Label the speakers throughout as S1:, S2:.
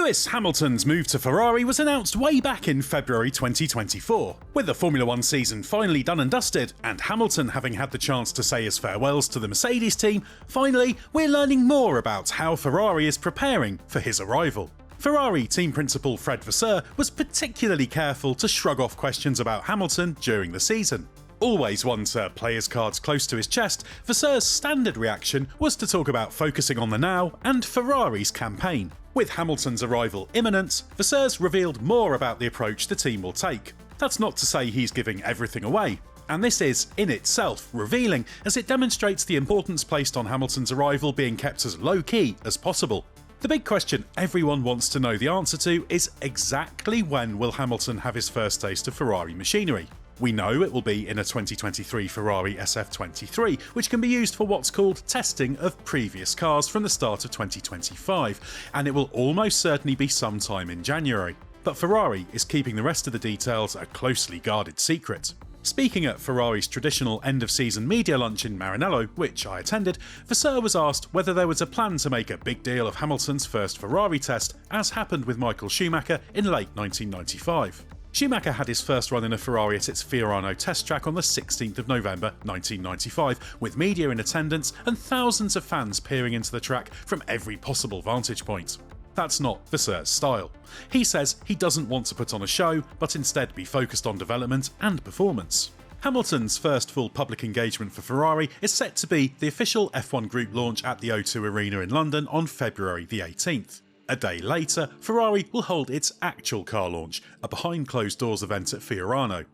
S1: Lewis Hamilton's move to Ferrari was announced way back in February 2024. With the Formula 1 season finally done and dusted, and Hamilton having had the chance to say his farewells to the Mercedes team, finally we're learning more about how Ferrari is preparing for his arrival. Ferrari team principal Fred Vasseur was particularly careful to shrug off questions about Hamilton during the season. Always one to play his cards close to his chest, Vasseur's standard reaction was to talk about focusing on the now and Ferrari's campaign. With Hamilton's arrival imminent, Vasseur's revealed more about the approach the team will take. That's not to say he's giving everything away, and this is, in itself, revealing as it demonstrates the importance placed on Hamilton's arrival being kept as low-key as possible. The big question everyone wants to know the answer to is exactly when will Hamilton have his first taste of Ferrari machinery? We know it will be in a 2023 Ferrari SF23, which can be used for what's called testing of previous cars from the start of 2025, and it will almost certainly be sometime in January. But Ferrari is keeping the rest of the details a closely guarded secret. Speaking at Ferrari's traditional end-of-season media lunch in Maranello, which I attended, Vasseur was asked whether there was a plan to make a big deal of Hamilton's first Ferrari test, as happened with Michael Schumacher in late 1995. Schumacher had his first run in a Ferrari at its Fiorano test track on the 16th of November 1995, with media in attendance and thousands of fans peering into the track from every possible vantage point. That's not Vasseur's style. He says he doesn't want to put on a show, but instead be focused on development and performance. Hamilton's first full public engagement for Ferrari is set to be the official F1 Group launch at the O2 Arena in London on February the 18th. A day later, Ferrari will hold its actual car launch, a behind-closed-doors event at Fiorano.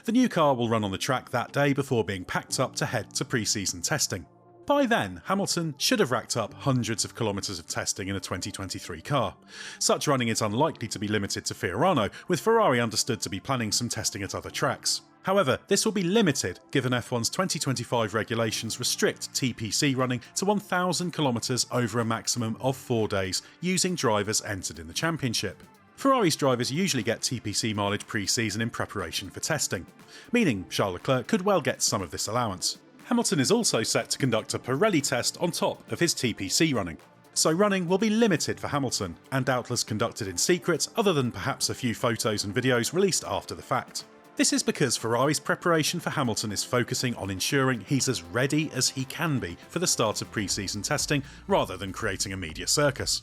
S1: The new car will run on the track that day before being packed up to head to pre-season testing. By then, Hamilton should have racked up hundreds of kilometres of testing in a 2023 car. Such running is unlikely to be limited to Fiorano, with Ferrari understood to be planning some testing at other tracks. However, this will be limited given F1's 2025 regulations restrict TPC running to 1,000 kilometres over a maximum of 4 days, using drivers entered in the championship. Ferrari's drivers usually get TPC mileage pre-season in preparation for testing, meaning Charles Leclerc could well get some of this allowance. Hamilton is also set to conduct a Pirelli test on top of his TPC running. So running will be limited for Hamilton, and doubtless conducted in secret, other than perhaps a few photos and videos released after the fact. This is because Ferrari's preparation for Hamilton is focusing on ensuring he's as ready as he can be for the start of pre-season testing, rather than creating a media circus.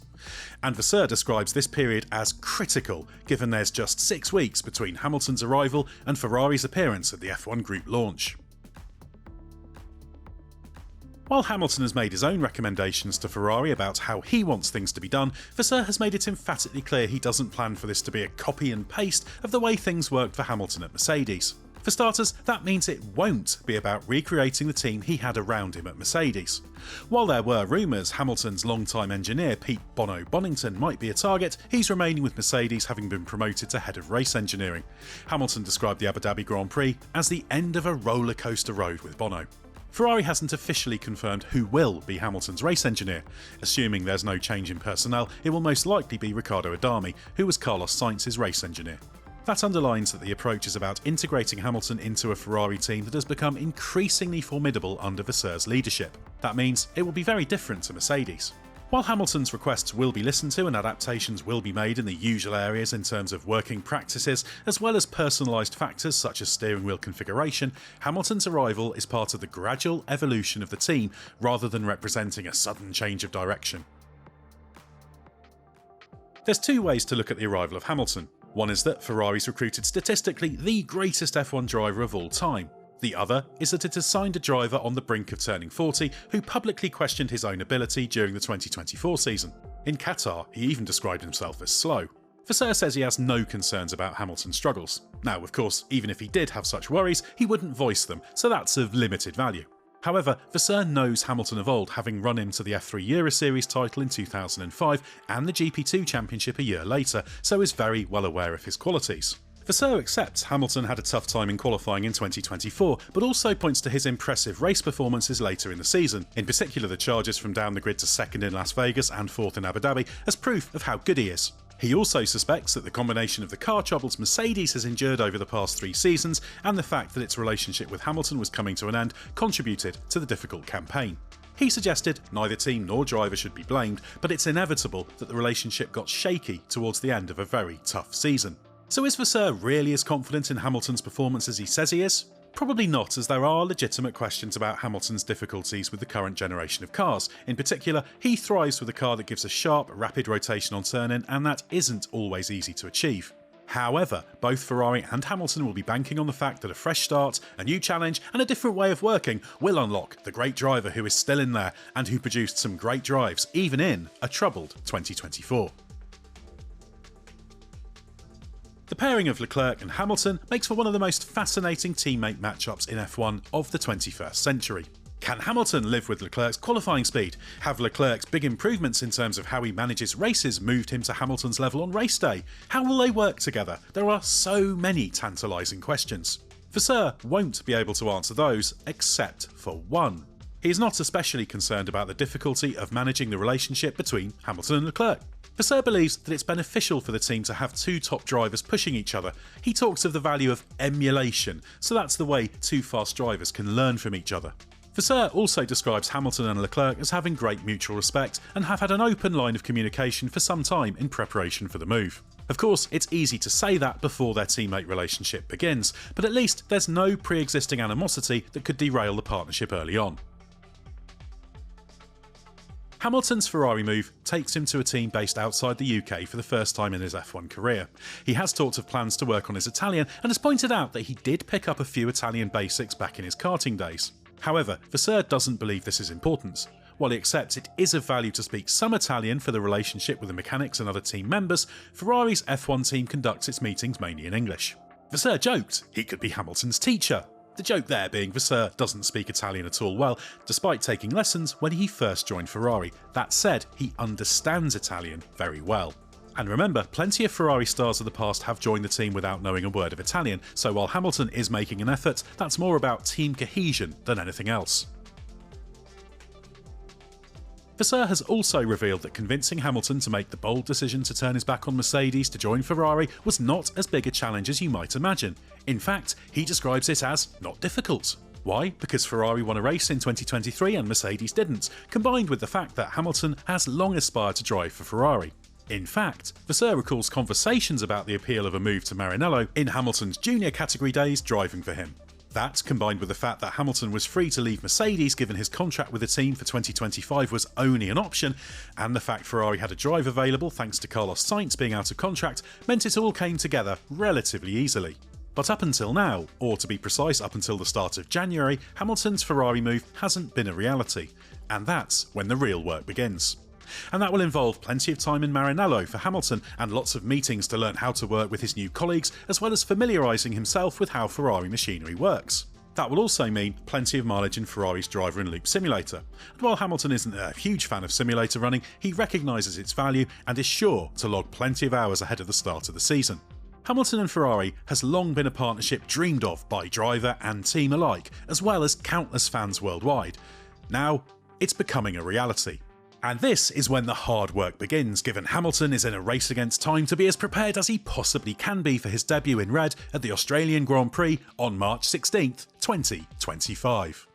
S1: And Vasseur describes this period as critical, given there's just 6 weeks between Hamilton's arrival and Ferrari's appearance at the F1 Group launch. While Hamilton has made his own recommendations to Ferrari about how he wants things to be done, Vasseur has made it emphatically clear he doesn't plan for this to be a copy and paste of the way things worked for Hamilton at Mercedes. For starters, that means it won't be about recreating the team he had around him at Mercedes. While there were rumours Hamilton's longtime engineer Pete Bono Bonington might be a target, he's remaining with Mercedes, having been promoted to head of race engineering. Hamilton described the Abu Dhabi Grand Prix as the end of a roller coaster road with Bono. Ferrari hasn't officially confirmed who will be Hamilton's race engineer. Assuming there's no change in personnel, it will most likely be Riccardo Adami, who was Carlos Sainz's race engineer. That underlines that the approach is about integrating Hamilton into a Ferrari team that has become increasingly formidable under Vasseur's leadership. That means it will be very different to Mercedes. While Hamilton's requests will be listened to and adaptations will be made in the usual areas in terms of working practices, as well as personalised factors such as steering wheel configuration, Hamilton's arrival is part of the gradual evolution of the team rather than representing a sudden change of direction. There's 2 ways to look at the arrival of Hamilton. One is that Ferrari's recruited statistically the greatest F1 driver of all time. The other is that it has signed a driver on the brink of turning 40 who publicly questioned his own ability during the 2024 season. In Qatar, he even described himself as slow. Vasseur says he has no concerns about Hamilton's struggles. Now, of course, even if he did have such worries, he wouldn't voice them, so that's of limited value. However, Vasseur knows Hamilton of old, having run him to the F3 Euro Series title in 2005 and the GP2 Championship a year later, so is very well aware of his qualities. Vasseur accepts Hamilton had a tough time in qualifying in 2024, but also points to his impressive race performances later in the season, in particular the charges from down the grid to 2nd in Las Vegas and 4th in Abu Dhabi, as proof of how good he is. He also suspects that the combination of the car troubles Mercedes has endured over the past 3 seasons and the fact that its relationship with Hamilton was coming to an end contributed to the difficult campaign. He suggested neither team nor driver should be blamed, but it's inevitable that the relationship got shaky towards the end of a very tough season. So is Vasseur really as confident in Hamilton's performance as he says he is? Probably not, as there are legitimate questions about Hamilton's difficulties with the current generation of cars. In particular, he thrives with a car that gives a sharp, rapid rotation on turn-in, and that isn't always easy to achieve. However, both Ferrari and Hamilton will be banking on the fact that a fresh start, a new challenge, and a different way of working will unlock the great driver who is still in there and who produced some great drives, even in a troubled 2024. The pairing of Leclerc and Hamilton makes for one of the most fascinating teammate matchups in F1 of the 21st century. Can Hamilton live with Leclerc's qualifying speed? Have Leclerc's big improvements in terms of how he manages races moved him to Hamilton's level on race day? How will they work together? There are so many tantalising questions. Vasseur won't be able to answer those, except for one. He is not especially concerned about the difficulty of managing the relationship between Hamilton and Leclerc. Vasseur believes that it's beneficial for the team to have two top drivers pushing each other. He talks of the value of emulation, so that's the way two fast drivers can learn from each other. Vasseur also describes Hamilton and Leclerc as having great mutual respect and have had an open line of communication for some time in preparation for the move. Of course, it's easy to say that before their teammate relationship begins, but at least there's no pre-existing animosity that could derail the partnership early on. Hamilton's Ferrari move takes him to a team based outside the UK for the first time in his F1 career. He has talked of plans to work on his Italian and has pointed out that he did pick up a few Italian basics back in his karting days. However, Vasseur doesn't believe this is important. While he accepts it is of value to speak some Italian for the relationship with the mechanics and other team members, Ferrari's F1 team conducts its meetings mainly in English. Vasseur joked he could be Hamilton's teacher. The joke there being Vasseur doesn't speak Italian at all well, despite taking lessons when he first joined Ferrari. That said, he understands Italian very well. And remember, plenty of Ferrari stars of the past have joined the team without knowing a word of Italian, so while Hamilton is making an effort, that's more about team cohesion than anything else. Vasseur has also revealed that convincing Hamilton to make the bold decision to turn his back on Mercedes to join Ferrari was not as big a challenge as you might imagine. In fact, he describes it as not difficult. Why? Because Ferrari won a race in 2023 and Mercedes didn't, combined with the fact that Hamilton has long aspired to drive for Ferrari. In fact, Vasseur recalls conversations about the appeal of a move to Maranello in Hamilton's junior category days driving for him. That, combined with the fact that Hamilton was free to leave Mercedes given his contract with the team for 2025 was only an option, and the fact Ferrari had a drive available thanks to Carlos Sainz being out of contract, meant it all came together relatively easily. But up until now, or to be precise up until the start of January, Hamilton's Ferrari move hasn't been a reality, and that's when the real work begins. And that will involve plenty of time in Maranello for Hamilton and lots of meetings to learn how to work with his new colleagues, as well as familiarising himself with how Ferrari machinery works. That will also mean plenty of mileage in Ferrari's driver and loop simulator. And while Hamilton isn't a huge fan of simulator running, he recognises its value and is sure to log plenty of hours ahead of the start of the season. Hamilton and Ferrari has long been a partnership dreamed of by driver and team alike, as well as countless fans worldwide. Now, it's becoming a reality. And this is when the hard work begins, given Hamilton is in a race against time to be as prepared as he possibly can be for his debut in red at the Australian Grand Prix on March 16th, 2025.